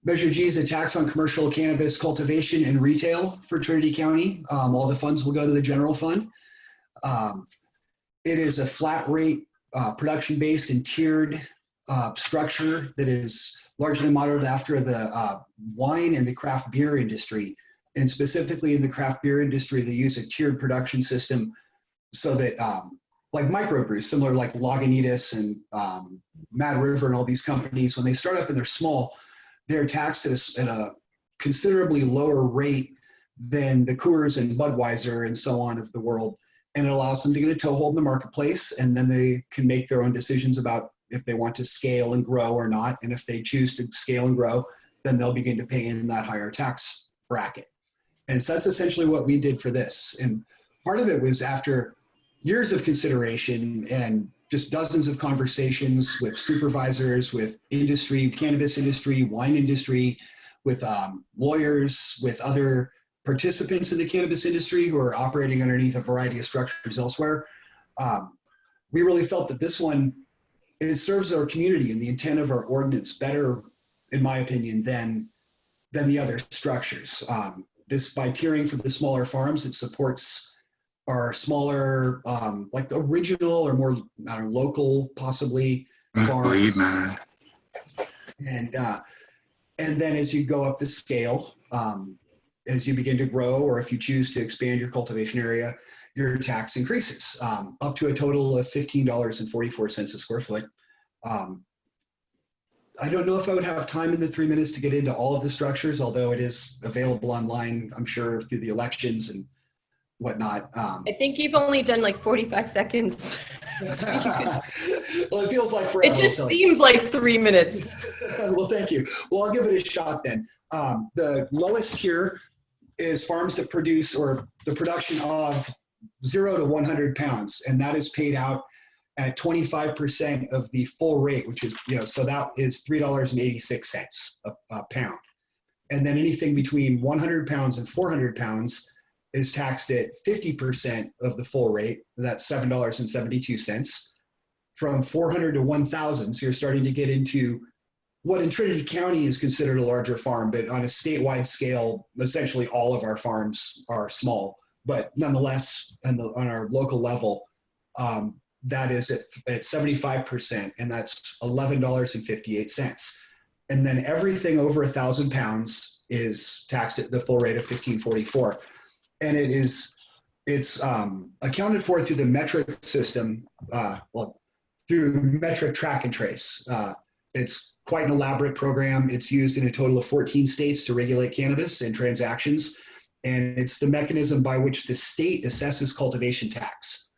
Measure G is a tax on commercial cannabis cultivation and retail for Trinity County. All the funds will go to the general fund. It is a flat rate, production-based and tiered structure that is largely modeled after the wine and the craft beer industry. And specifically in the craft beer industry, they use a tiered production system so that like microbrews, similar like Lagunitas and Mad River and all these companies, when they start up and they're small, they're taxed at a considerably lower rate than the Coors and Budweiser and so on of the world. And it allows them to get a toehold in the marketplace, and then they can make their own decisions about if they want to scale and grow or not. And if they choose to scale and grow, then they'll begin to pay in that higher tax bracket. And so that's essentially what we did for this. And part of it was after years of consideration and just dozens of conversations with supervisors, with industry, cannabis industry, wine industry, with lawyers, with other participants in the cannabis industry who are operating underneath a variety of structures elsewhere. We really felt that this one, it serves our community and the intent of our ordinance better, in my opinion, than the other structures. This, by tiering for the smaller farms, it supports our smaller, like original or more, I don't know, local, possibly farms. Man. And then as you go up the scale, as you begin to grow, or if you choose to expand your cultivation area, your tax increases up to a total of $15.44 a square foot. I don't know if I would have time in the 3 minutes to get into all of the structures, although it is available online, I'm sure, through the elections and whatnot. I think you've only done like 45 seconds. So Well, it feels like forever. It just seems like 3 minutes. Well, thank you. Well, I'll give it a shot then. The lowest tier is farms that produce, or the production of 0 to 100 pounds, and that is paid out at 25% of the full rate, which is, so that is $3.86 a pound. And then anything between 100 pounds and 400 pounds is taxed at 50% of the full rate, and that's $7.72. From 400 to 1,000, so you're starting to get into what in Trinity County is considered a larger farm, but on a statewide scale, essentially all of our farms are small. But nonetheless, on our local level, that is at 75%, and that's $11.58. And then everything over 1,000 pounds is taxed at the full rate of $15.44. And it's accounted for through the metric system, through metric track and trace. It's quite an elaborate program. It's used in a total of 14 states to regulate cannabis and transactions. And it's the mechanism by which the state assesses cultivation tax.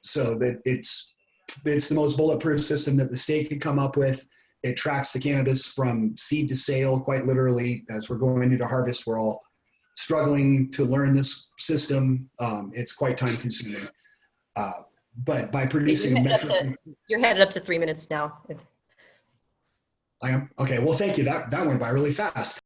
So that it's the most bulletproof system that the state could come up with. It tracks the cannabis from seed to sale, quite literally. As we're going into harvest, we're all struggling to learn this system. It's quite time consuming. But by producing you're headed up to 3 minutes now. I am? Okay, well, thank you. That went by really fast.